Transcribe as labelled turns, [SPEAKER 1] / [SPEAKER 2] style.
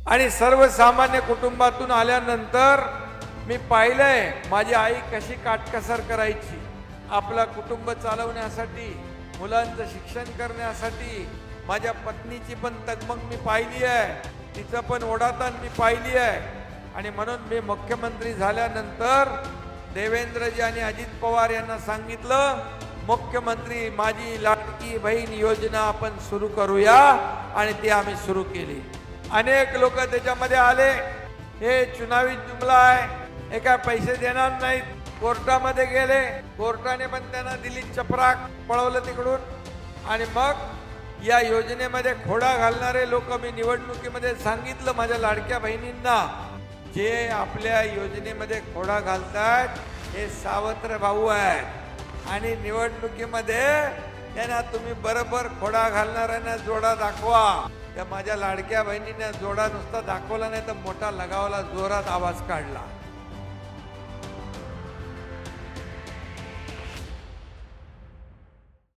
[SPEAKER 1] आणि सर्वसामान्य कुटुंबातून आल्यानंतर मी पाहिलंय माझी आई कशी काटकसर करायची आपला कुटुंब चालवण्यासाठी, मुलांचं शिक्षण करण्यासाठी. माझ्या पत्नीची पण तगमग मी पाहिली आहे, तिचं पण ओढाताण मी पाहिली आहे. आणि म्हणून मी मुख्यमंत्री झाल्यानंतर देवेंद्रजी आणि अजित पवार यांना सांगितलं, मुख्यमंत्री माझी लाडकी बहीण योजना आपण सुरू करूया. आणि ती आम्ही सुरू केली. अनेक लोक त्याच्यामध्ये आले, हे चुनावी जुमला आहे, हे काय पैसे देणार नाहीत. कोर्टामध्ये गेले, कोर्टाने पण त्यांना दिली चपराक, पळवलं तिकडून. आणि मग या योजनेमध्ये खोडा घालणारे लोक मी निवडणुकीमध्ये सांगितलं माझ्या लाडक्या बहिणींना, जे आपल्या योजनेमध्ये खोडा घालतात हे सावत्र भाऊ आहेत. आणि निवडणुकीमध्ये त्यांना तुम्ही बरोबर खोडा घालणाऱ्यांना जोडा दाखवा. त्या माझ्या लाडक्या बहिणीने जोडा नुसता दाखवला नाही तर मोठा लगावला, जोरात आवाज काढला.